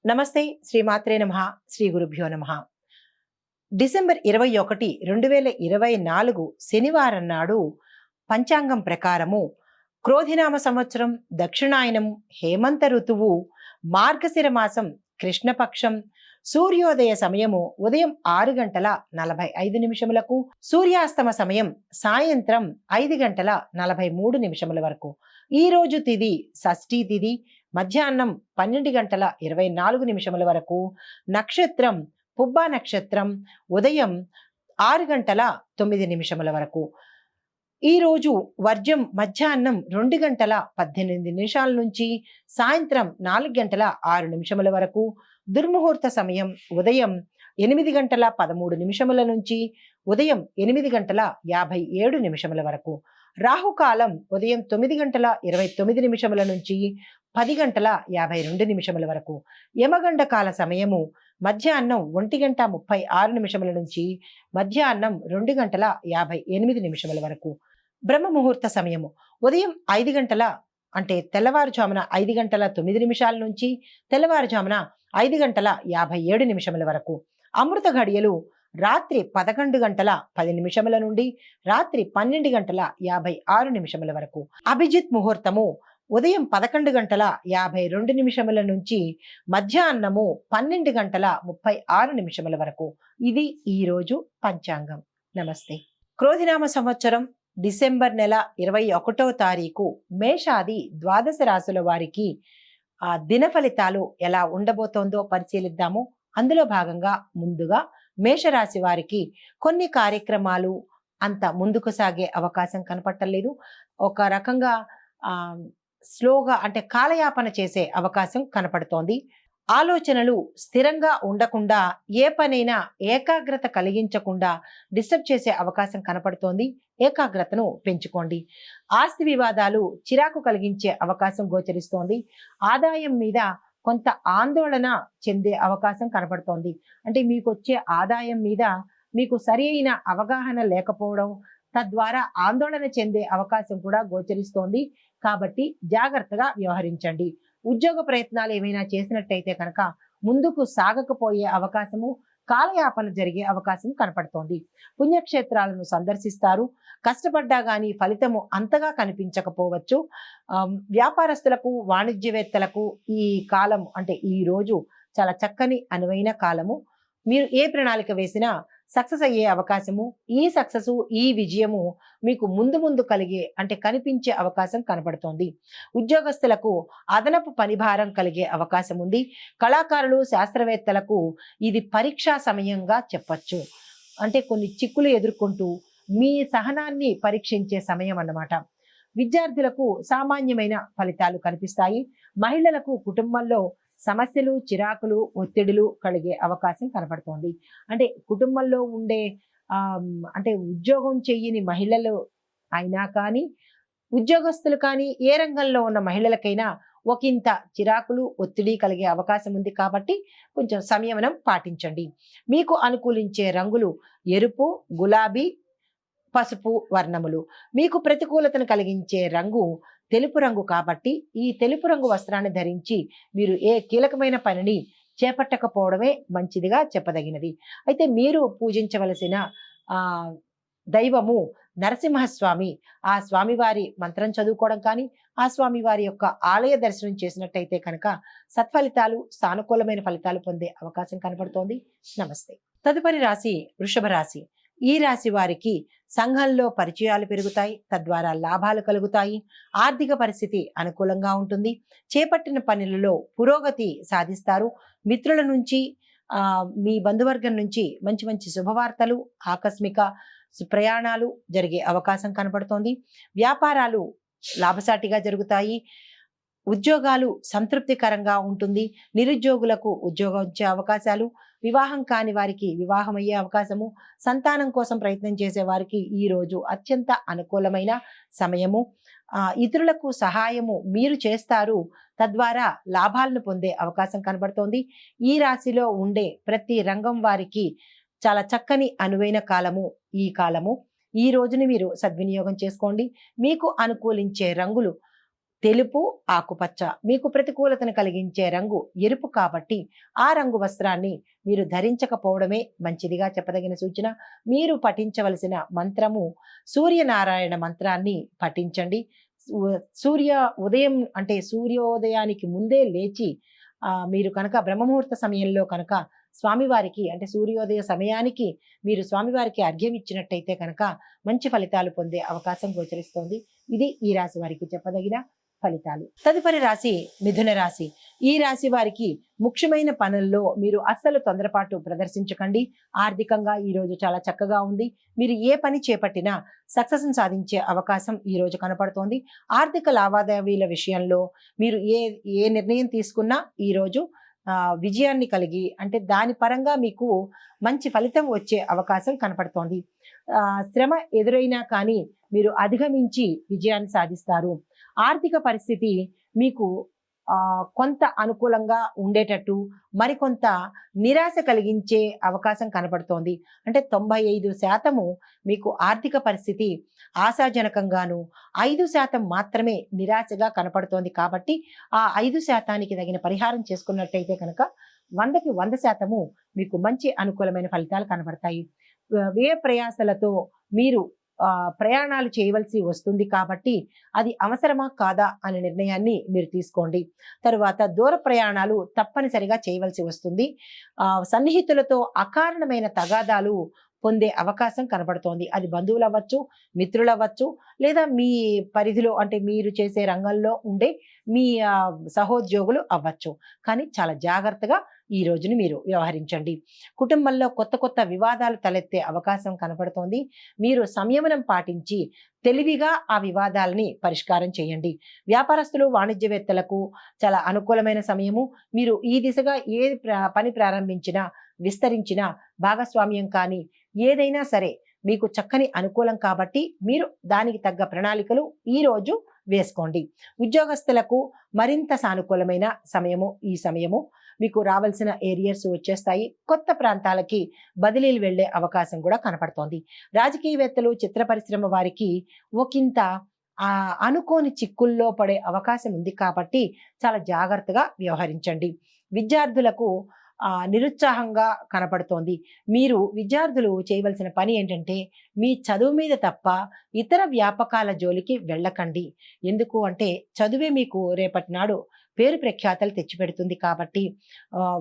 నమస్తే. శ్రీమాత్రే నమః. శ్రీ గురుభ్యో నమః. డిసెంబర్ 21, 2024 శనివారం నాడు పంచాంగం ప్రకారము క్రోధినామ సంవత్సరం, దక్షిణాయనం, హేమంత ఋతువు, మార్గశిర మాసం, కృష్ణపక్షం, సూర్యోదయ సమయము ఉదయం 6 గంటల 45 నిమిషములకు, సూర్యాస్తమ సమయం సాయంత్రం 5 గంటల 43 నిమిషముల వరకు. ఈ రోజు తిథి షష్ఠీ తిథి, మధ్యాహ్నం 12 గంటల 24 నిమిషముల వరకు. నక్షత్రం పుబ్బా నక్షత్రం, ఉదయం 6 గంటల 9 నిమిషముల వరకు. ఈ రోజు వర్జం మధ్యాహ్నం 2 గంటల 18 నిమిషాల నుంచి సాయంత్రం 4 గంటల 6 నిమిషముల వరకు. దుర్ముహూర్త సమయం ఉదయం 8 గంటల 13 నిమిషముల నుంచి ఉదయం 8 గంటల 57 నిమిషముల వరకు. రాహుకాలం ఉదయం 9 గంటల 29 నిమిషముల నుంచి 10 గంటల 52 నిమిషముల వరకు. యమగండ కాల సమయము మధ్యాహ్నం 1 గంట 36 నిమిషముల నుంచి మధ్యాహ్నం 2 గంటల 58 నిమిషముల వరకు. బ్రహ్మ ముహూర్త సమయము ఉదయం 5 గంటల అంటే తెల్లవారుజామున 5 గంటల 9 నిమిషాల నుంచి తెల్లవారుజామున 5 గంటల 57 నిమిషముల వరకు. అమృత ఘడియలు రాత్రి 11 గంటల 10 నిమిషముల నుండి రాత్రి 12 గంటల 56 నిమిషముల వరకు. అభిజిత్ ముహూర్తము ఉదయం 11 గంటల 52 నిమిషముల నుంచి మధ్యాహ్నము 12 గంటల 36 నిమిషముల వరకు. ఇది ఈరోజు పంచాంగం. నమస్తే. క్రోధినామ సంవత్సరం డిసెంబర్ నెల 21వ తారీఖు మేషాది ద్వాదశ రాశుల వారికి దిన ఫలితాలు ఎలా ఉండబోతోందో పరిశీలిద్దాము. అందులో భాగంగా ముందుగా మేషరాశి వారికి కొన్ని కార్యక్రమాలు అంత ముందుకు సాగే అవకాశం కనపట్టలేదు. ఒక రకంగా స్లోగా అంటే కాలయాపన చేసే అవకాశం కనపడుతోంది. ఆలోచనలు స్థిరంగా ఉండకుండా ఏ పనైనా ఏకాగ్రత కలిగించకుండా డిస్టర్బ్ చేసే అవకాశం కనపడుతోంది. ఏకాగ్రతను పెంచుకోండి. ఆస్తి వివాదాలు చిరాకు కలిగించే అవకాశం గోచరిస్తోంది. ఆదాయం మీద కొంత ఆందోళన చెందే అవకాశం కనపడుతోంది. అంటే మీకు వచ్చే ఆదాయం మీద మీకు సరి అయిన అవగాహన లేకపోవడం, తద్వారా ఆందోళన చెందే అవకాశం కూడా గోచరిస్తోంది. కాబట్టి జాగ్రత్తగా వ్యవహరించండి. ఉద్యోగ ప్రయత్నాలు ఏమైనా చేసినట్టయితే కనుక ముందుకు సాగకపోయే అవకాశము, కాలయాపన జరిగే అవకాశం కనపడుతోంది. పుణ్యక్షేత్రాలను సందర్శిస్తారు. కష్టపడ్డా కానీ ఫలితము అంతగా కనిపించకపోవచ్చు. వ్యాపారస్తులకు, వాణిజ్యవేత్తలకు ఈ కాలం అంటే ఈ రోజు చాలా చక్కని అనువైన కాలము. మీరు ఏ ప్రణాళిక వేసినా సక్సెస్ అయ్యే అవకాశము, ఈ సక్సెస్ ఈ విజయము మీకు ముందు ముందు కలిగే అంటే కనిపించే అవకాశం కనపడుతోంది. ఉద్యోగస్తులకు అదనపు పనిభారం కలిగే అవకాశం ఉంది. కళాకారులు, శాస్త్రవేత్తలకు ఇది పరీక్షా సమయంగా చెప్పచ్చు. అంటే కొన్ని చిక్కులు ఎదుర్కొంటూ మీ సహనాన్ని పరీక్షించే సమయం అన్నమాట. విద్యార్థులకు సామాన్యమైన ఫలితాలు కనిపిస్తాయి. మహిళలకు కుటుంబంలో సమస్యలు, చిరాకులు, ఒత్తిడులు కలిగే అవకాశం కనపడుతోంది. అంటే కుటుంబంలో ఉండే అంటే ఉద్యోగం చెయ్యని మహిళలు అయినా కానీ, ఉద్యోగస్తులు కానీ, ఏ రంగంలో ఉన్న మహిళలకైనా ఒకంత చిరాకులు, ఒత్తిడి కలిగే అవకాశం ఉంది. కాబట్టి కొంచెం సంయమనం పాటించండి. మీకు అనుకూలించే రంగులు ఎరుపు, గులాబీ, పసుపు వర్ణములు. మీకు ప్రతికూలతను కలిగించే రంగు తెలుపు రంగు. కాబట్టి ఈ తెలుపు రంగు వస్త్రాన్ని ధరించి మీరు ఏ కీలకమైన పనిని చేపట్టకపోవడమే మంచిదిగా చెప్పదగినది. అయితే మీరు పూజించవలసిన దైవము నరసింహస్వామి. ఆ స్వామివారి మంత్రం చదువుకోవడం కానీ, ఆ స్వామివారి యొక్క ఆలయ దర్శనం చేసినట్టయితే కనుక సత్ఫలితాలు, సానుకూలమైన ఫలితాలు పొందే అవకాశం కనపడుతోంది. నమస్తే. తదుపరి రాశి వృషభ రాశి. ఈ రాశి వారికి సంఘంలో పరిచయాలు పెరుగుతాయి. తద్వారా లాభాలు కలుగుతాయి. ఆర్థిక పరిస్థితి అనుకూలంగా ఉంటుంది. చేపట్టిన పనులలో పురోగతి సాధిస్తారు. మిత్రుల నుంచి, మీ బంధువర్గం నుంచి మంచి మంచి శుభవార్తలు, ఆకస్మిక ప్రయాణాలు జరిగే అవకాశం కనపడుతోంది. వ్యాపారాలు లాభసాటిగా జరుగుతాయి. ఉద్యోగాలు సంతృప్తికరంగా ఉంటుంది. నిరుద్యోగులకు ఉద్యోగం వచ్చే అవకాశాలు, వివాహం కాని వారికి వివాహం అయ్యే అవకాశము, సంతానం కోసం ప్రయత్నం చేసే వారికి ఈ రోజు అత్యంత అనుకూలమైన సమయము. ఇతరులకు సహాయము మీరు చేస్తారు. తద్వారా లాభాలను పొందే అవకాశం కనబడుతోంది. ఈ రాశిలో ఉండే ప్రతి రంగం వారికి చాలా చక్కని అనువైన కాలము ఈ కాలము. ఈ రోజుని మీరు సద్వినియోగం చేసుకోండి. మీకు అనుకూలించే రంగులు తెలుపు, ఆకుపచ్చ. మీకు ప్రతికూలతను కలిగించే రంగు ఎరుపు కాబట్టి ఆ రంగు వస్త్రాన్ని మీరు ధరించకపోవడమే మంచిదిగా చెప్పదగిన సూచన. మీరు పఠించవలసిన మంత్రము సూర్యనారాయణ మంత్రాన్ని పఠించండి. సూర్య ఉదయం అంటే సూర్యోదయానికి ముందే లేచి మీరు కనుక బ్రహ్మముహూర్త సమయంలో కనుక స్వామివారికి అంటే సూర్యోదయ సమయానికి మీరు స్వామివారికి అర్ఘ్యం ఇచ్చినట్టయితే కనుక మంచి ఫలితాలు పొందే అవకాశం గోచరిస్తోంది. ఇది ఈ రాశి వారికి చెప్పదగిన ఫలితాలు. తదుపరి రాశి మిథున రాశి. ఈ రాశి వారికి ముఖ్యమైన పనుల్లో మీరు అస్సలు తొందరపాటు ప్రదర్శించకండి. ఆర్థికంగా ఈ రోజు చాలా చక్కగా ఉంది. మీరు ఏ పని చేపట్టినా సక్సెస్ సాధించే అవకాశం ఈ రోజు కనపడుతోంది. ఆర్థిక లావాదేవీల విషయంలో మీరు ఏ నిర్ణయం తీసుకున్నా ఈ రోజు విజయాన్ని కలిగి అంటే దాని పరంగా మీకు మంచి ఫలితం వచ్చే అవకాశం కనపడుతోంది. శ్రమ ఎదురైనా కానీ మీరు అధిగమించి విజయాన్ని సాధిస్తారు. ఆర్థిక పరిస్థితి మీకు కొంత అనుకూలంగా ఉండేటట్టు మరికొంత నిరాశ కలిగించే అవకాశం కనబడుతోంది. అంటే 95% మీకు ఆర్థిక పరిస్థితి ఆశాజనకంగాను 5% మాత్రమే నిరాశగా కనపడుతోంది. కాబట్టి ఆ 5%కి తగిన పరిహారం చేసుకున్నట్టయితే కనుక 100కి 100% మీకు మంచి అనుకూలమైన ఫలితాలు కనబడతాయి. వ్యయ ప్రయాసలతో మీరు ప్రయాణాలు చేయవలసి వస్తుంది కాబట్టి అది అవసరమా కాదా అనే నిర్ణయాన్ని మీరు తీసుకోండి. తరువాత దూర ప్రయాణాలు తప్పనిసరిగా చేయవలసి వస్తుంది. సన్నిహితులతో అకారణమైన తగాదాలు పొందే అవకాశం కనబడుతోంది. అది బంధువులు అవ్వచ్చు, మిత్రులు అవ్వచ్చు, లేదా మీ పరిధిలో అంటే మీరు చేసే రంగంలో ఉండే మీ సహోద్యోగులు అవ్వచ్చు. కానీ చాలా జాగ్రత్తగా ఈ రోజుని మీరు వ్యవహరించండి. కుటుంబంలో కొత్త కొత్త వివాదాలు తలెత్తే అవకాశం కనపడుతోంది. మీరు సంయమనం పాటించి తెలివిగా ఆ వివాదాలని పరిష్కారం చేయండి. వ్యాపారస్తులు, వాణిజ్యవేత్తలకు చాలా అనుకూలమైన సమయము. మీరు ఈ దిశగా ఏ పని ప్రారంభించినా, విస్తరించినా, భాగస్వామ్యం కానీ ఏదైనా సరే మీకు చక్కని అనుకూలం కాబట్టి మీరు దానికి తగ్గ ప్రణాళికలు ఈ రోజు వేసుకోండి. ఉద్యోగస్తులకు మరింత సానుకూలమైన సమయము ఈ సమయము. మీకు రావాల్సిన ఏరియర్స్ వచ్చేస్తాయి. కొత్త ప్రాంతాలకి బదిలీలు వెళ్లే అవకాశం కూడా కనపడుతోంది. రాజకీయవేత్తలు, చిత్ర పరిశ్రమ వారికి ఒకంత అనుకోని చిక్కుల్లో పడే అవకాశం ఉంది కాబట్టి చాలా జాగ్రత్తగా వ్యవహరించండి. విద్యార్థులకు నిరుత్సాహంగా కనపడుతోంది. మీరు విద్యార్థులు చేయవలసిన పని ఏంటంటే మీ చదువు మీద తప్ప ఇతర వ్యాపకాల జోలికి వెళ్ళకండి. ఎందుకు అంటే చదువే మీకు రేపటి నాడు పేరు ప్రఖ్యాతలు తెచ్చిపెడుతుంది కాబట్టి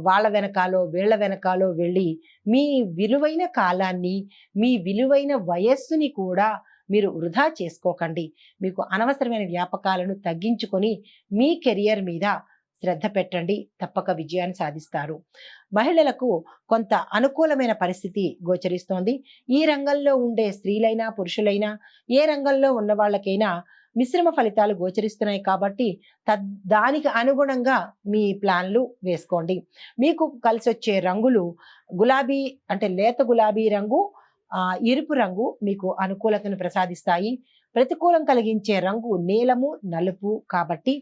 వాళ్ళ వెనకాలో వీళ్ళ వెనకాలో వెళ్ళి మీ విలువైన కాలాన్ని, మీ విలువైన వయస్సుని కూడా మీరు వృధా చేసుకోకండి. మీకు అనవసరమైన వ్యాపకాలను తగ్గించుకొని మీ కెరియర్ మీద శ్రద్ధ పెట్టండి. తప్పక విజయాన్ని సాధిస్తారు. మహిళలకు కొంత అనుకూలమైన పరిస్థితి గోచరిస్తోంది. ఈ రంగంలో ఉండే స్త్రీలైనా, పురుషులైనా, ఏ రంగంలో ఉన్న వాళ్ళకైనా మిశ్రమ ఫలితాలు గోచరిస్తున్నాయి కాబట్టి దానికి అనుగుణంగా మీ ప్లాన్లు వేసుకోండి. మీకు కలిసి వచ్చే రంగులు గులాబీ అంటే లేత గులాబీ రంగు, ఎరుపు రంగు మీకు అనుకూలతను ప్రసాదిస్తాయి. ప్రతికూలం కలిగించే రంగు నీలము, నలుపు కాబట్టి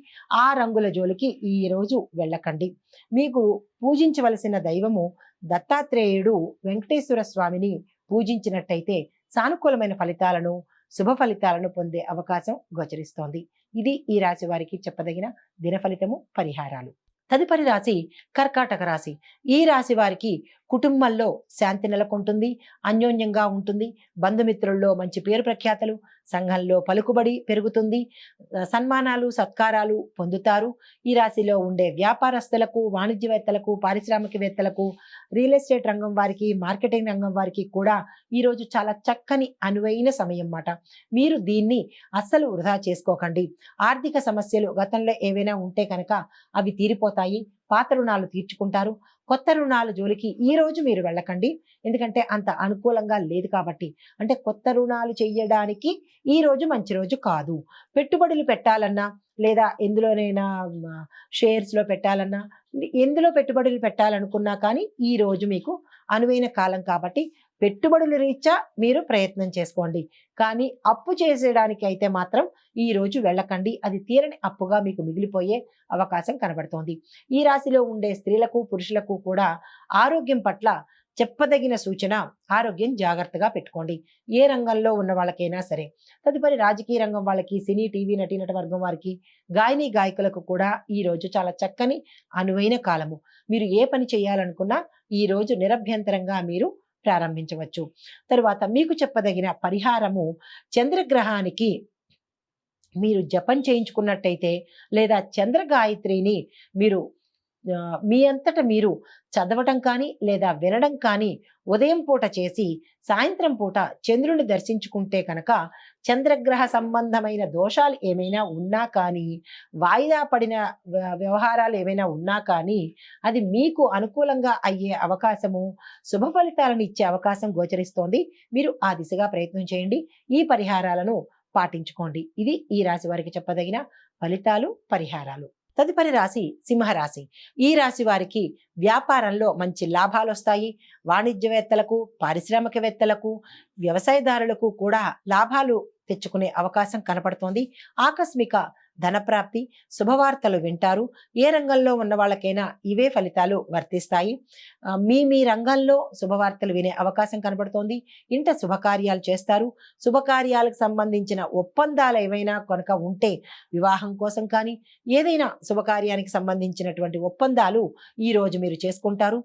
ఆ రంగుల జోలికి ఈ రోజు వెళ్ళకండి. మీకు పూజించవలసిన దైవము దత్తాత్రేయుడు, వెంకటేశ్వర స్వామిని పూజించినట్టయితే సానుకూలమైన ఫలితాలను, శుభ ఫలితాలను పొందే అవకాశం గోచరిస్తోంది. ఇది ఈ రాశి వారికి చెప్పదగిన దిన ఫలితము, పరిహారాలు. తదుపరి రాశి కర్కాటక రాశి. ఈ రాశి వారికి కుటుంబంలో శాంతి నెలకొంటుంది, అన్యోన్యంగా ఉంటుంది. బంధుమిత్రుల్లో మంచి పేరు ప్రఖ్యాతలు, సంఘంలో పలుకుబడి పెరుగుతుంది, సన్మానాలు, సత్కారాలు పొందుతారు. ఈ రాశిలో ఉండే వ్యాపారస్తులకు, వాణిజ్యవేత్తలకు, పారిశ్రామికవేత్తలకు, రియల్ ఎస్టేట్ రంగం వారికి, మార్కెటింగ్ రంగం వారికి కూడా ఈరోజు చాలా చక్కని అనువైన సమయం అన్నమాట. మీరు దీన్ని అస్సలు వృధా చేసుకోకండి. ఆర్థిక సమస్యలు గతంలో ఏవైనా ఉంటే కనుక అవి తీరిపోతాయి. పాత రుణాలు తీర్చుకుంటారు. కొత్త రుణాల జోలికి ఈ రోజు మీరు వెళ్ళకండి. ఎందుకంటే అంత అనుకూలంగా లేదు కాబట్టి. అంటే కొత్త రుణాలు చెయ్యడానికి ఈ రోజు మంచి రోజు కాదు. పెట్టుబడులు పెట్టాలన్నా లేదా ఎందులోనైనా షేర్స్లో పెట్టాలన్నా, ఎందులో పెట్టుబడులు పెట్టాలనుకున్నా కానీ ఈ రోజు మీకు అనువైన కాలం కాబట్టి పెట్టుబడుల రీత్యా మీరు ప్రయత్నం చేసుకోండి. కానీ అప్పు చేసేయడానికి అయితే మాత్రం ఈ రోజు వెళ్ళకండి. అది తీరని అప్పుగా మీకు మిగిలిపోయే అవకాశం కనబడుతోంది. ఈ రాశిలో ఉండే స్త్రీలకు, పురుషులకు కూడా ఆరోగ్యం పట్ల చెప్పదగిన సూచన ఆరోగ్యం జాగ్రత్తగా పెట్టుకోండి. ఏ రంగంలో ఉన్న వాళ్ళకైనా సరే. తదుపరి రాజకీయ రంగం వాళ్ళకి, సినీ, టీవీ నటీనట వర్గం వారికి, గాయని గాయకులకు కూడా ఈ రోజు చాలా చక్కని అనువైన కాలము. మీరు ఏ పని చేయాలనుకున్నా ఈ రోజు నిరభ్యంతరంగా మీరు ప్రారంభించవచ్చు. తరువాత మీకు చెప్పదగిన పరిహారము, చంద్రగ్రహానికి మీరు జపం చేయించుకున్నట్టయితే లేదా చంద్ర గాయత్రిని మీరు మీ అంతట మీరు చదవటం కానీ లేదా వినడం కానీ ఉదయం పూట చేసి సాయంత్రం పూట చంద్రుని దర్శించుకుంటే కనుక చంద్రగ్రహ సంబంధమైన దోషాలు ఏమైనా ఉన్నా కానీ, వాయిదా పడిన వ్యవహారాలు ఏమైనా ఉన్నా కానీ అది మీకు అనుకూలంగా అయ్యే అవకాశము, శుభ ఫలితాలను ఇచ్చే అవకాశం గోచరిస్తోంది. మీరు ఆ దిశగా ప్రయత్నం చేయండి. ఈ పరిహారాలను పాటించుకోండి. ఇది ఈ రాశి వారికి చెప్పదగిన ఫలితాలు, పరిహారాలు. తదుపరి రాశి సింహరాశి. ఈ రాశి వారికి వ్యాపారంలో మంచి లాభాలు వస్తాయి. వాణిజ్యవేత్తలకు, పారిశ్రామికవేత్తలకు, వ్యవసాయదారులకు కూడా లాభాలు తెచ్చుకునే అవకాశం కనపడుతోంది. ఆకస్మిక ధనప్రాప్తి, శుభవార్తలు వింటారు. ఏ రంగంలో ఉన్న వాళ్ళకైనా ఇవే ఫలితాలు వర్తిస్తాయి. మీ రంగంలో శుభవార్తలు వినే అవకాశం కనబడుతోంది. ఇంట శుభకార్యాలు చేస్తారు. శుభకార్యాలకు సంబంధించిన ఒప్పందాలు ఏవైనా కనుక ఉంటే వివాహం కోసం కానీ, ఏదైనా శుభకార్యానికి సంబంధించినటువంటి ఒప్పందాలు ఈ రోజు మీరు చేసుకుంటారు.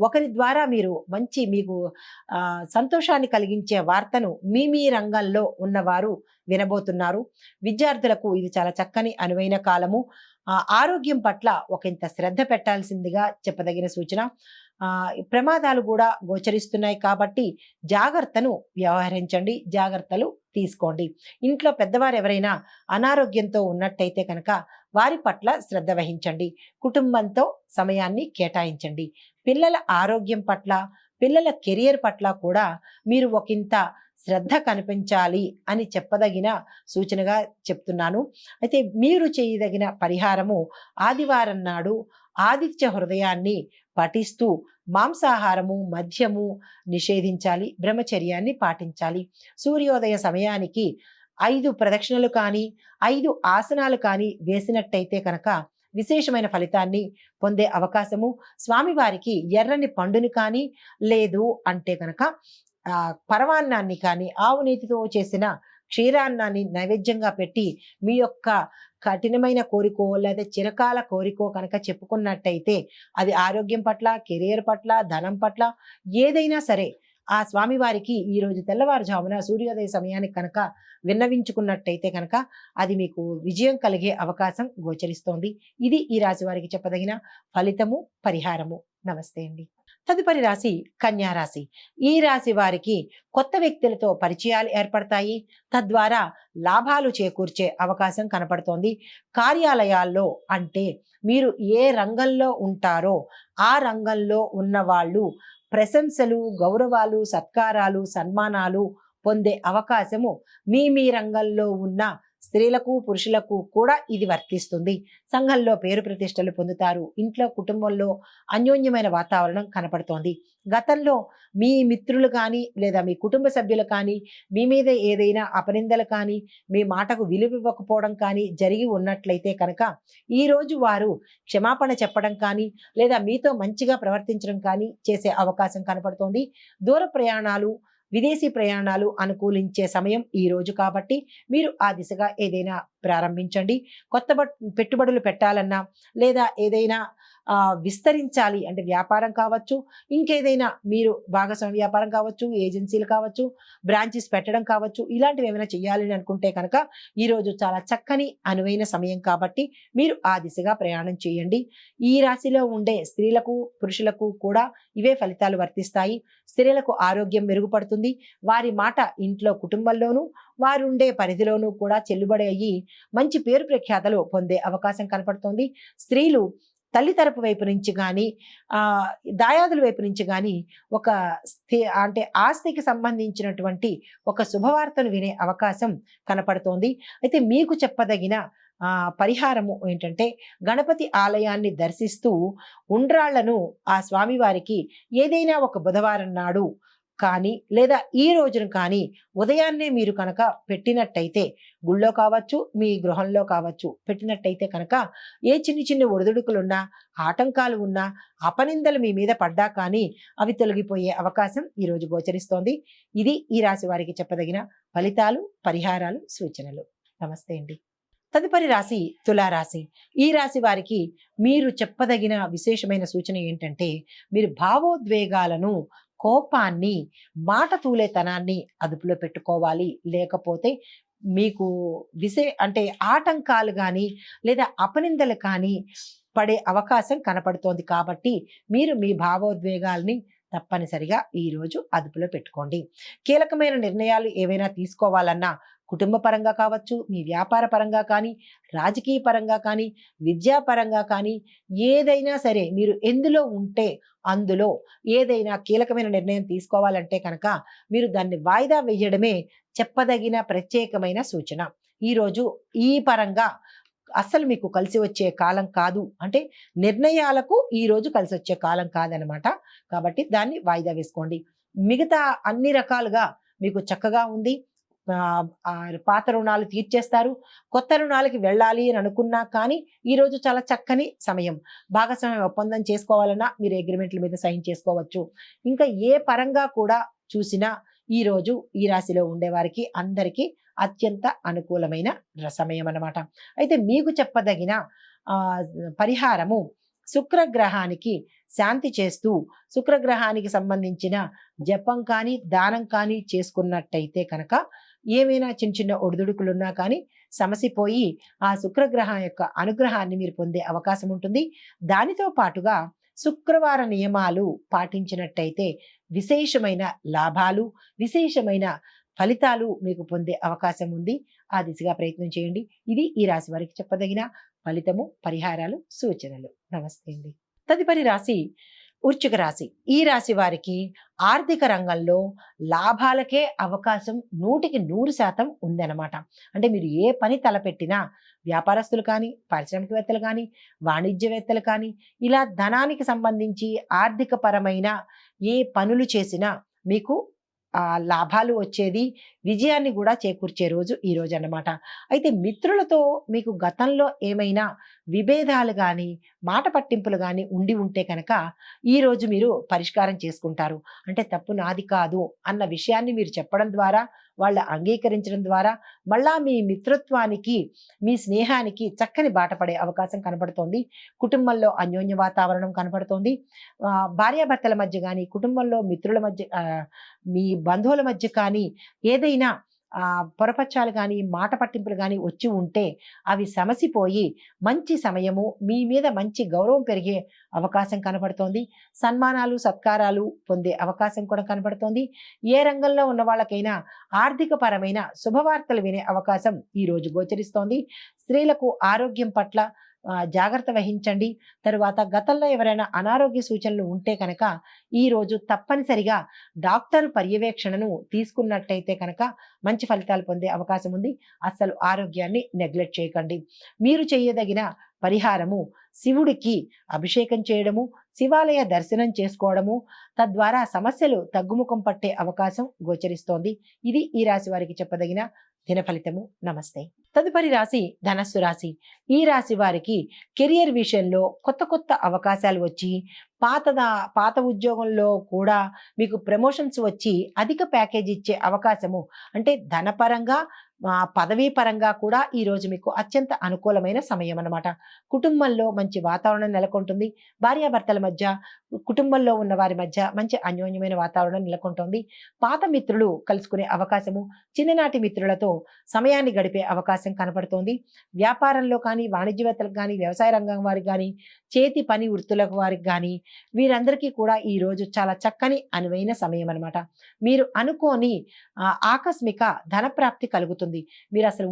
ఒకరి ద్వారా మీరు మీకు సంతోషాన్ని కలిగించే వార్తను మీ రంగంలో ఉన్నవారు వినబోతున్నారు. విద్యార్థులకు ఇది చాలా చక్కని అనువైన కాలము. ఆరోగ్యం పట్ల ఒకంత శ్రద్ధ పెట్టాల్సిందిగా చెప్పదగిన సూచన. ప్రమాదాలు కూడా గోచరిస్తున్నాయి కాబట్టి జాగ్రత్తను వ్యవహరించండి, జాగ్రత్తలు తీసుకోండి. ఇంట్లో పెద్దవారు ఎవరైనా అనారోగ్యంతో ఉన్నట్టయితే కనుక వారి పట్ల శ్రద్ధ వహించండి. కుటుంబంతో సమయాన్ని కేటాయించండి. పిల్లల ఆరోగ్యం పట్ల, పిల్లల కెరియర్ పట్ల కూడా మీరు ఒకంత శ్రద్ధ కనిపించాలి అని చెప్పదగిన సూచనగా చెప్తున్నాను. అయితే మీరు చేయదగిన పరిహారము, ఆదివారం నాడు ఆదిత్య హృదయాన్ని పఠిస్తూ మాంసాహారము, మద్యము నిషేధించాలి, బ్రహ్మచర్యాన్ని పాటించాలి. సూర్యోదయ సమయానికి 5 ప్రదక్షిణలు కానీ 5 ఆసనాలు కానీ వేసినట్టయితే కనుక విశేషమైన ఫలితాన్ని పొందే అవకాశము. స్వామివారికి ఎర్రని పండుని కానీ, లేదు అంటే కనుక పరమాన్నాన్ని కానీ, ఆవు నేతితో చేసిన క్షీరాన్నాన్ని నైవేద్యంగా పెట్టి మీ యొక్క కఠినమైన కోరికో లేదా చిరకాల కోరికో కనుక చెప్పుకున్నట్టయితే అది ఆరోగ్యం పట్ల, కెరియర్ పట్ల, ధనం పట్ల ఏదైనా సరే ఆ స్వామివారికి ఈ రోజు తెల్లవారుజామున సూర్యోదయ సమయానికి కనుక విన్నవించుకున్నట్టయితే కనుక అది మీకు విజయం కలిగే అవకాశం గోచరిస్తోంది. ఇది ఈ రాశి వారికి చెప్పదగిన ఫలితము, పరిహారము. నమస్తే అండి. తదుపరి రాశి కన్యా రాశి. ఈ రాశి వారికి కొత్త వ్యక్తులతో పరిచయాలు ఏర్పడతాయి. తద్వారా లాభాలు చేకూర్చే అవకాశం కనపడుతోంది. కార్యాలయాల్లో అంటే మీరు ఏ రంగంలో ఉంటారో ఆ రంగంలో ఉన్న వాళ్ళు ప్రశంసలు, గౌరవాలు, సత్కారాలు, సన్మానాలు పొందే అవకాశము మీ రంగంలో ఉన్న స్త్రీలకు, పురుషులకు కూడా ఇది వర్తిస్తుంది. సంఘంలో పేరు ప్రతిష్టలు పొందుతారు. ఇంట్లో, కుటుంబంలో అన్యోన్యమైన వాతావరణం కనపడుతోంది. గతంలో మీ మిత్రులు కానీ లేదా మీ కుటుంబ సభ్యులు కానీ మీ మీద ఏదైనా అపనిందలు కానీ, మీ మాటకు విలువ ఇవ్వకపోవడం కానీ జరిగి ఉన్నట్లయితే కనుక ఈరోజు వారు క్షమాపణ చెప్పడం కానీ లేదా మీతో మంచిగా ప్రవర్తించడం కానీ చేసే అవకాశం కనపడుతోంది. దూర ప్రయాణాలు, విదేశీ ప్రయాణాలు అనుకూలించే సమయం ఈ రోజు కాబట్టి మీరు ఆ దిశగా ఏదైనా ప్రారంభించండి. కొత్త పెట్టుబడులు పెట్టాలన్నా లేదా ఏదైనా విస్తరించాలి అంటే వ్యాపారం కావచ్చు, ఇంకేదైనా మీరు భాగస్వామ్య వ్యాపారం కావచ్చు, ఏజెన్సీలు కావచ్చు, బ్రాంచెస్ పెట్టడం కావచ్చు, ఇలాంటివి ఏమైనా చేయాలని అనుకుంటే కనుక ఈరోజు చాలా చక్కని అనువైన సమయం కాబట్టి మీరు ఆ దిశగా ప్రయాణం చేయండి. ఈ రాశిలో ఉండే స్త్రీలకు, పురుషులకు కూడా ఇవే ఫలితాలు వర్తిస్తాయి. స్త్రీలకు ఆరోగ్యం మెరుగుపడుతుంది. వారి మాట ఇంట్లో, కుటుంబంలోనూ వారుండే పరిధిలోనూ కూడా చెల్లుబడి అయ్యి మంచి పేరు ప్రఖ్యాతలు పొందే అవకాశం కనపడుతోంది. స్త్రీలు తల్లి తరపు వైపు నుంచి కానీ దాయాదుల వైపు నుంచి కానీ ఒక అంటే ఆస్తికి సంబంధించినటువంటి ఒక శుభవార్తను వినే అవకాశం కనపడుతోంది. అయితే మీకు చెప్పదగిన పరిహారము ఏంటంటే గణపతి ఆలయాన్ని దర్శిస్తూ ఉండ్రాళ్లను ఆ స్వామివారికి ఏదైనా ఒక బుధవారం నాడు కానీ లేదా ఈ రోజును కానీ ఉదయాన్నే మీరు కనుక పెట్టినట్టయితే, గుళ్ళో కావచ్చు, మీ గృహంలో కావచ్చు, పెట్టినట్టయితే కనుక ఏ చిన్ని చిన్ని ఒడిదుడుకులున్నా, ఆటంకాలు ఉన్నా, అపనిందలు మీ మీద పడ్డా కానీ అవి తొలగిపోయే అవకాశం ఈరోజు గోచరిస్తోంది. ఇది ఈ రాశి వారికి చెప్పదగిన ఫలితాలు, పరిహారాలు, సూచనలు. నమస్తే అండి. తదుపరి రాశి తులారాశి. ఈ రాశి వారికి మీరు చెప్పదగిన విశేషమైన సూచన ఏంటంటే, మీరు భావోద్వేగాలను, కోపాన్ని, మాట తూలేతనాన్ని అదుపులో పెట్టుకోవాలి. లేకపోతే మీకు అంటే ఆటంకాలు కానీ లేదా అపనిందలు కానీ పడే అవకాశం కనపడుతోంది. కాబట్టి మీరు మీ భావోద్వేగాల్ని తప్పనిసరిగా ఈరోజు అదుపులో పెట్టుకోండి. కీలకమైన నిర్ణయాలు ఏవైనా తీసుకోవాలన్నా కుటుంబ పరంగా కావచ్చు, మీ వ్యాపార పరంగా కానీ, రాజకీయ పరంగా కానీ, విద్యాపరంగా కానీ, ఏదైనా సరే మీరు ఎందులో ఉంటే అందులో ఏదైనా కీలకమైన నిర్ణయం తీసుకోవాలంటే కనుక మీరు దాన్ని వాయిదా వేయడమే చెప్పదగిన ప్రత్యేకమైన సూచన. ఈరోజు ఈ పరంగా అస్సలు మీకు కలిసి వచ్చే కాలం కాదు. అంటే నిర్ణయాలకు ఈరోజు కలిసి వచ్చే కాలం కాదనమాట. కాబట్టి దాన్ని వాయిదా వేసుకోండి. మిగతా అన్ని రకాలుగా మీకు చక్కగా ఉంది. పాత రుణాలు తీర్చేస్తారు. కొత్త రుణాలకి వెళ్ళాలి అని అనుకున్నా కానీ ఈరోజు చాలా చక్కని సమయం. భాగస్వామ్య ఒప్పందం చేసుకోవాలన్నా మీరు అగ్రిమెంట్ల మీద సైన్ చేసుకోవచ్చు. ఇంకా ఏ పరంగా కూడా చూసినా ఈరోజు ఈ రాశిలో ఉండేవారికి అందరికీ అత్యంత అనుకూలమైన సమయం అన్నమాట. అయితే మీకు చెప్పదగిన పరిహారము, శుక్రగ్రహానికి శాంతి చేస్తూ శుక్రగ్రహానికి సంబంధించిన జపం కానీ దానం కానీ చేసుకున్నట్టయితే కనుక ఏమైనా చిన్న చిన్న ఒడిదుడుకులున్నా కానీ సమసిపోయి ఆ శుక్రగ్రహం యొక్క అనుగ్రహాన్ని మీరు పొందే అవకాశం ఉంటుంది. దానితో పాటుగా శుక్రవార నియమాలు పాటించినట్టయితే విశేషమైన లాభాలు, విశేషమైన ఫలితాలు మీకు పొందే అవకాశం ఉంది. ఆ దిశగా ప్రయత్నం చేయండి. ఇది ఈ రాశి వారికి చెప్పదగిన ఫలితము, పరిహారాలు, సూచనలు. నమస్తే అండి. తదుపరి రాశి వృశ్చిక రాశి. ఈ రాశి వారికి ఆర్థిక రంగంలో లాభాలకే అవకాశం 100% ఉందన్నమాట. అంటే మీరు ఏ పని తలపెట్టినా, వ్యాపారస్తులు కానీ, పారిశ్రామికవేత్తలు కానీ, వాణిజ్యవేత్తలు కానీ, ఇలా ధనానికి సంబంధించి ఆర్థిక పరమైన ఏ పనులు చేసినా మీకు లాభాలు వచ్చేది, విజయాన్ని కూడా చేకూర్చే రోజు ఈ రోజు అన్నమాట. అయితే మిత్రులతో మీకు గతంలో ఏమైనా విభేదాలు కానీ, మాట పట్టింపులు కానీ ఉండి ఉంటే కనుక ఈరోజు మీరు పరిష్కారం చేసుకుంటారు. అంటే తప్పు నాది కాదు అన్న విషయాన్ని మీరు చెప్పడం ద్వారా, వాళ్ళు అంగీకరించడం ద్వారా మళ్ళా మీ మిత్రత్వానికి, మీ స్నేహానికి చక్కని బాట పడే అవకాశం కనబడుతోంది. కుటుంబంలో అన్యోన్య వాతావరణం కనబడుతోంది. భార్యాభర్తల మధ్య కానీ, కుటుంబంలో మిత్రుల మధ్య, మీ బంధువుల మధ్య కానీ ఏదైనా పొరపచ్చాలు కానీ, మాట పట్టింపులు కానీ వచ్చి ఉంటే అవి సమసిపోయి మంచి సమయము, మీ మీద మంచి గౌరవం పెరిగే అవకాశం కనబడుతోంది. సన్మానాలు, సత్కారాలు పొందే అవకాశం కూడా కనబడుతోంది. ఏ రంగంలో ఉన్న వాళ్ళకైనా ఆర్థిక పరమైన శుభవార్తలు వినే అవకాశం ఈరోజు గోచరిస్తోంది. స్త్రీలకు ఆరోగ్యం పట్ల జాగ్రత్త వహించండి. తరువాత గతంలో ఎవరైనా అనారోగ్య సూచనలు ఉంటే కనుక ఈరోజు తప్పనిసరిగా డాక్టర్ పర్యవేక్షణను తీసుకున్నట్టయితే కనుక మంచి ఫలితాలు పొందే అవకాశం ఉంది. అస్సలు ఆరోగ్యాన్ని నెగ్లెక్ట్ చేయకండి. మీరు చేయదగిన పరిహారము, శివుడికి అభిషేకం చేయడము, శివాలయ దర్శనం చేసుకోవడము, తద్వారా సమస్యలు తగ్గుముఖం పట్టే అవకాశం గోచరిస్తోంది. ఇది ఈ రాశి వారికి చెప్పదగిన దిన ఫలితము. నమస్తే. తదుపరి రాశి ధనస్సు రాశి. ఈ రాశి వారికి కెరియర్ విషయంలో కొత్త కొత్త అవకాశాలు వచ్చి, పాత ఉద్యోగంలో కూడా మీకు ప్రమోషన్స్ వచ్చి అధిక ప్యాకేజ్ ఇచ్చే అవకాశము, అంటే ధనపరంగా, పదవీ పరంగా కూడా ఈరోజు మీకు అత్యంత అనుకూలమైన సమయం అన్నమాట. కుటుంబంలో మంచి వాతావరణం నెలకొంటుంది. భార్యాభర్తల మధ్య, కుటుంబంలో ఉన్న వారి మధ్య మంచి అన్యోన్యమైన వాతావరణం నెలకొంటుంది. పాత మిత్రులు కలుసుకునే అవకాశము, చిన్ననాటి మిత్రులతో సమయాన్ని గడిపే అవకాశం కనపడుతోంది. వ్యాపారంలో కానీ, వాణిజ్యవేత్తలకు కానీ, వ్యవసాయ రంగం వారికి కానీ, చేతి పని వృత్తులకు వారికి కానీ వీరందరికీ కూడా ఈరోజు చాలా చక్కని అనువైన సమయం అన్నమాట. మీరు అనుకోని ఆకస్మిక ధనప్రాప్తి కలుగుతుంది. మీరు అసలు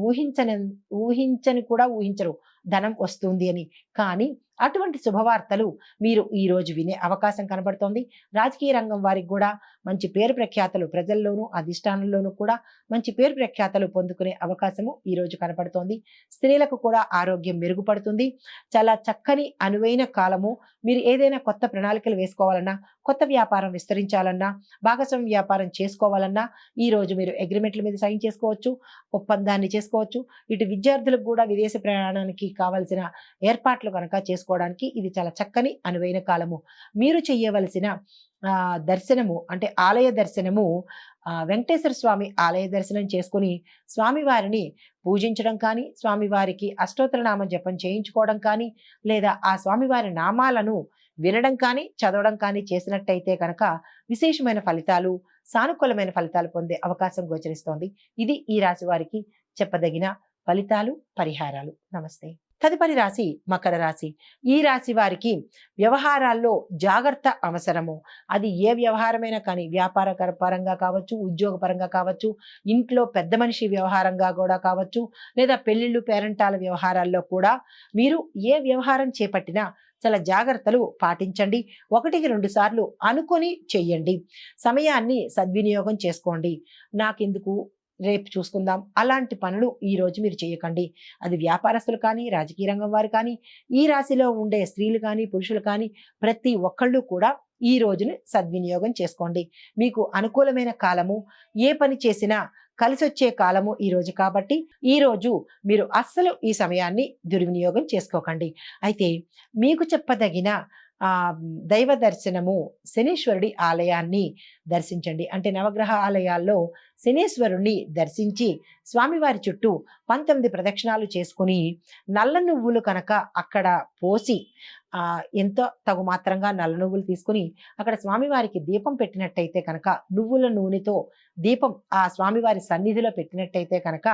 ఊహించని కూడా ఊహించరు ధనం వస్తుంది అని. కానీ అటువంటి శుభవార్తలు మీరు ఈ రోజు వినే అవకాశం కనబడుతోంది. రాజకీయ రంగం వారికి కూడా మంచి పేరు ప్రఖ్యాతలు, ప్రజల్లోనూ అధిష్టానంలోనూ కూడా మంచి పేరు ప్రఖ్యాతలు పొందుకునే అవకాశము ఈ రోజు కనపడుతోంది. స్త్రీలకు కూడా ఆరోగ్యం మెరుగుపడుతుంది. చాలా చక్కని అనువైన కాలము. మీరు ఏదైనా కొత్త ప్రణాళికలు వేసుకోవాలన్నా, కొత్త వ్యాపారం విస్తరించాలన్నా, భాగస్వామ్య వ్యాపారం చేసుకోవాలన్నా ఈ రోజు మీరు అగ్రిమెంట్ల మీద సైన్ చేసుకోవచ్చు, ఒప్పందాన్ని చేసుకోవచ్చు. ఇటు విద్యార్థులకు కూడా విదేశీ ప్రయాణానికి కావలసిన ఏర్పాట్లు కనుక చేసుకోవడానికి ఇది చాలా చక్కని అనువైన కాలము. మీరు చేయవలసిన దర్శనము అంటే ఆలయ దర్శనము, వెంకటేశ్వర స్వామి ఆలయ దర్శనం చేసుకుని స్వామివారిని పూజించడం కానీ, స్వామివారికి అష్టోత్తర నామ జపం చేయించుకోవడం కానీ, లేదా ఆ స్వామివారి నామాలను వినడం కానీ, చదవడం కానీ చేసినట్టయితే కనుక విశేషమైన ఫలితాలు, సానుకూలమైన ఫలితాలు పొందే అవకాశం గోచరిస్తోంది. ఇది ఈ రాశి వారికి చెప్పదగిన ఫలితాలు, పరిహారాలు. నమస్తే. తదుపరి రాశి మకర రాశి. ఈ రాశి వారికి వ్యవహారాల్లో జాగ్రత్త అవసరము. అది ఏ వ్యవహారమైనా కానీ, వ్యాపార పరంగా కావచ్చు, ఉద్యోగ పరంగా కావచ్చు, ఇంట్లో పెద్ద మనిషి వ్యవహారంగా కూడా కావచ్చు, లేదా పెళ్లిళ్ళు పేరంటాల వ్యవహారాల్లో కూడా మీరు ఏ వ్యవహారం చేపట్టినా చాలా జాగ్రత్తలు పాటించండి. 1-2 సార్లు అనుకొని చెయ్యండి. సమయాన్ని సద్వినియోగం చేసుకోండి. నాకెందుకు, రేపు చూసుకుందాం, అలాంటి పనులు ఈ రోజు మీరు చేయకండి. అది వ్యాపారస్తులు కానీ, రాజకీయ రంగం వారు కానీ, ఈ రాశిలో ఉండే స్త్రీలు కానీ, పురుషులు కానీ ప్రతి ఒక్కళ్ళు కూడా ఈ రోజుని సద్వినియోగం చేసుకోండి. మీకు అనుకూలమైన కాలము, ఏ పని చేసినా కలిసొచ్చే కాలము ఈ రోజు కాబట్టి ఈ రోజు మీరు అస్సలు ఈ సమయాన్ని దుర్వినియోగం చేసుకోకండి. అయితే మీకు చెప్పదగిన దైవ దర్శనము, శనీశ్వరుడి ఆలయాన్ని దర్శించండి. అంటే నవగ్రహ ఆలయాల్లో శనీశ్వరుణ్ణి దర్శించి స్వామివారి చుట్టూ 19 ప్రదక్షిణాలు చేసుకుని నల్ల నువ్వులు కనుక అక్కడ పోసి, ఎంతో తగు మాత్రంగా నల్ల నువ్వులు తీసుకుని అక్కడ స్వామివారికి దీపం పెట్టినట్టయితే కనుక, నువ్వుల నూనెతో దీపం ఆ స్వామివారి సన్నిధిలో పెట్టినట్టయితే కనుక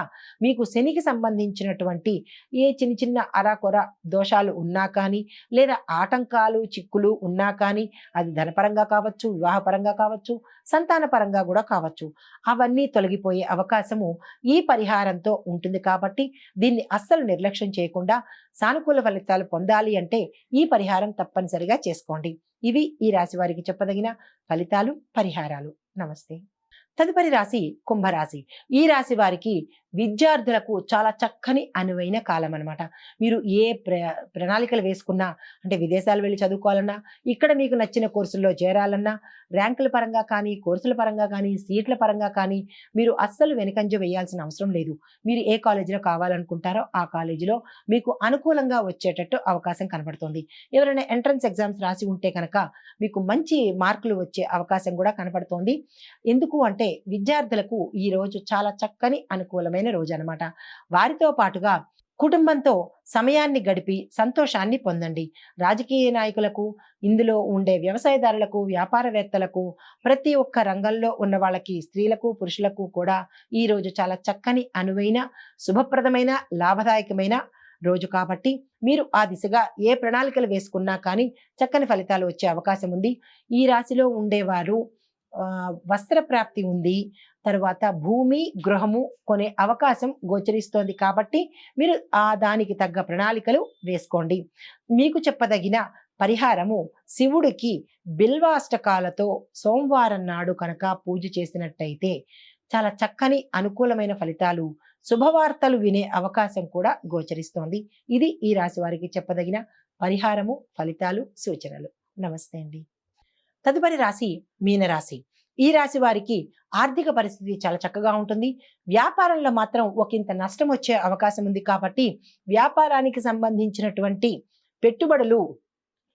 మీకు శనికి సంబంధించినటువంటి ఏ చిన్న చిన్న అరాకొర దోషాలు ఉన్నా కానీ, లేదా ఆటంకాలు చిక్కులు ఉన్నా కానీ, అది ధనపరంగా కావచ్చు, వివాహపరంగా కావచ్చు, సంతాన పరంగా కూడా కావచ్చు, అవన్నీ తొలగిపోయే అవకాశము ఈ పరిహారంతో ఉంటుంది. కాబట్టి దీన్ని అస్సలు నిర్లక్ష్యం చేయకుండా సానుకూల ఫలితాలు పొందాలి అంటే ఈ పరిహారం తప్పనిసరిగా చేసుకోండి. ఇవి ఈ రాశి వారికి చెప్పదగిన ఫలితాలు, పరిహారాలు. నమస్తే. తదుపరి రాశి కుంభరాశి. ఈ రాశి వారికి విద్యార్థులకు చాలా చక్కని అనువైన కాలం అనమాట. మీరు ఏ ప్రణాళికలు వేసుకున్నా, అంటే విదేశాలు వెళ్ళి చదువుకోవాలన్నా, ఇక్కడ మీకు నచ్చిన కోర్సుల్లో చేరాలన్నా, ర్యాంకుల పరంగా కానీ, కోర్సుల పరంగా కానీ, సీట్ల పరంగా కానీ మీరు అస్సలు వెనుకంజ వేయాల్సిన అవసరం లేదు. మీరు ఏ కాలేజీలో కావాలనుకుంటారో ఆ కాలేజీలో మీకు అనుకూలంగా వచ్చేటట్టు అవకాశం కనబడుతుంది. ఎవరైనా ఎంట్రన్స్ ఎగ్జామ్స్ రాసి ఉంటే కనుక మీకు మంచి మార్కులు వచ్చే అవకాశం కూడా కనబడుతోంది. ఎందుకు అంటే విద్యార్థులకు ఈ రోజు చాలా చక్కని అనుకూలమైన రోజు అనమాట. వారితో పాటుగా కుటుంబంతో సమయాన్ని గడిపి సంతోషాన్ని పొందండి. రాజకీయ నాయకులకు, ఇందులో ఉండే వ్యవసాయదారులకు, వ్యాపారవేత్తలకు, ప్రతి ఒక్క రంగంలో ఉన్న వాళ్ళకి, స్త్రీలకు పురుషులకు కూడా ఈ రోజు చాలా చక్కని అనువైన శుభప్రదమైన లాభదాయకమైన రోజు కాబట్టి మీరు ఆ దిశగా ఏ ప్రణాళికలు వేసుకున్నా కానీ చక్కని ఫలితాలు వచ్చే అవకాశం ఉంది. ఈ రాశిలో ఉండేవారు వస్త్ర ప్రాప్తి ఉంది, తరువాత భూమి గృహము కొనే అవకాశం గోచరిస్తోంది కాబట్టి మీరు దానికి తగ్గ ప్రణాళికలు వేసుకోండి. మీకు చెప్పదగిన పరిహారము, శివుడికి బిల్వాష్టకాలతో సోమవారం నాడు కనుక పూజ చేసినట్టయితే చాలా చక్కని అనుకూలమైన ఫలితాలు, శుభవార్తలు వినే అవకాశం కూడా గోచరిస్తోంది. ఇది ఈ రాశి వారికి చెప్పదగిన పరిహారము, ఫలితాలు, సూచనలు. నమస్తే అండి. తదుపరి రాశి మీనరాశి. ఈ రాశి వారికి ఆర్థిక పరిస్థితి చాలా చక్కగా ఉంటుంది. వ్యాపారంలో మాత్రం ఒకంత నష్టం వచ్చే అవకాశం ఉంది కాబట్టి వ్యాపారానికి సంబంధించినటువంటి పెట్టుబడులు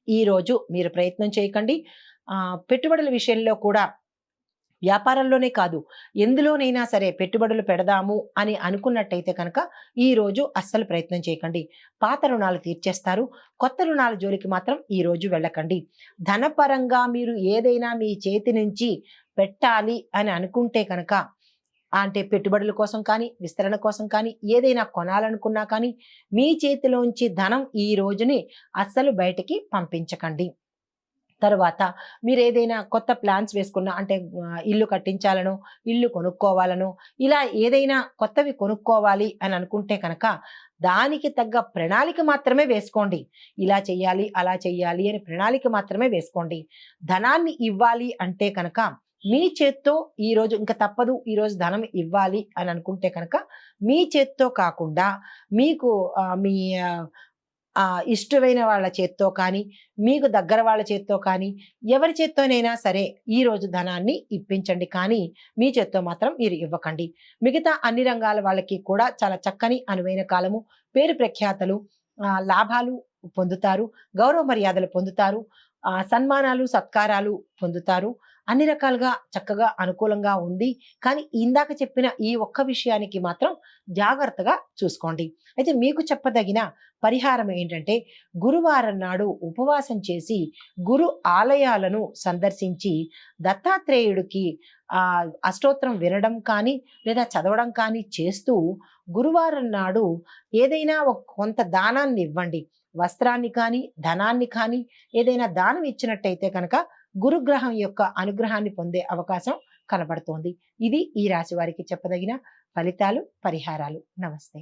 ఈ రోజు మీరు ప్రయత్నం చేయకండి. పెట్టుబడుల విషయంలో కూడా వ్యాపారంలోనే కాదు, ఎందులోనైనా సరే పెట్టుబడులు పెడదాము అని అనుకున్నట్టయితే కనుక ఈ రోజు అస్సలు ప్రయత్నం చేయకండి. పాత రుణాలు తీర్చేస్తారు. కొత్త రుణాల జోలికి మాత్రం ఈ రోజు వెళ్ళకండి. ధనపరంగా మీరు ఏదైనా మీ చేతి నుంచి పెట్టాలి అని అనుకుంటే కనుక, అంటే పెట్టుబడుల కోసం కానీ, విస్తరణ కోసం కానీ, ఏదైనా కొనాలనుకున్నా కానీ మీ చేతిలోంచి ధనం ఈ రోజుని అస్సలు బయటికి పంపించకండి. తర్వాత మీరు ఏదైనా కొత్త ప్లాన్స్ వేసుకున్నా, అంటే ఇల్లు కట్టించాలనో, ఇల్లు కొనుక్కోవాలనో, ఇలా ఏదైనా కొత్తవి కొనుక్కోవాలి అని అనుకుంటే కనుక దానికి తగ్గ ప్రణాళిక మాత్రమే వేసుకోండి. ఇలా చెయ్యాలి, అలా చెయ్యాలి అని ప్రణాళిక మాత్రమే వేసుకోండి. ధనాన్ని ఇవ్వాలి అంటే కనుక మీ చేత్తో ఈరోజు ఇంక తప్పదు, ఈరోజు ధనం ఇవ్వాలి అని అనుకుంటే కనుక మీ చేత్తో కాకుండా మీకు మీ ఇష్టమైన వాళ్ళ చేత్తో కానీ, మీకు దగ్గర వాళ్ళ చేత్తో కానీ, ఎవరి చేత్తోనైనా సరే ఈరోజు ధనాన్ని ఇప్పించండి. కానీ మీ చేత్తో మాత్రం మీరు ఇవ్వకండి. మిగతా అన్ని రంగాల వాళ్ళకి కూడా చాలా చక్కని అనువైన కాలము. పేరు ప్రఖ్యాతలు, లాభాలు పొందుతారు. గౌరవ మర్యాదలు పొందుతారు. సన్మానాలు, సత్కారాలు పొందుతారు. అన్ని రకాలుగా చక్కగా అనుకూలంగా ఉంది. కానీ ఇందాక చెప్పిన ఈ ఒక్క విషయానికి మాత్రం జాగ్రత్తగా చూసుకోండి. అయితే మీకు చెప్పదగిన పరిహారం ఏంటంటే, గురువారం నాడు ఉపవాసం చేసి గురు ఆలయాలను సందర్శించి దత్తాత్రేయుడికి అష్టోత్తరం వినడం కానీ లేదా చదవడం కానీ చేస్తూ గురువారం నాడు ఏదైనా కొంత దానాన్ని ఇవ్వండి. వస్త్రాన్ని కానీ, ధనాన్ని కానీ ఏదైనా దానం ఇచ్చినట్టయితే కనుక గురుగ్రహం యొక్క అనుగ్రహాన్ని పొందే అవకాశం కనబడుతోంది. ఇది ఈ రాశి వారికి చెప్పదగిన ఫలితాలు, పరిహారాలు. నమస్తే.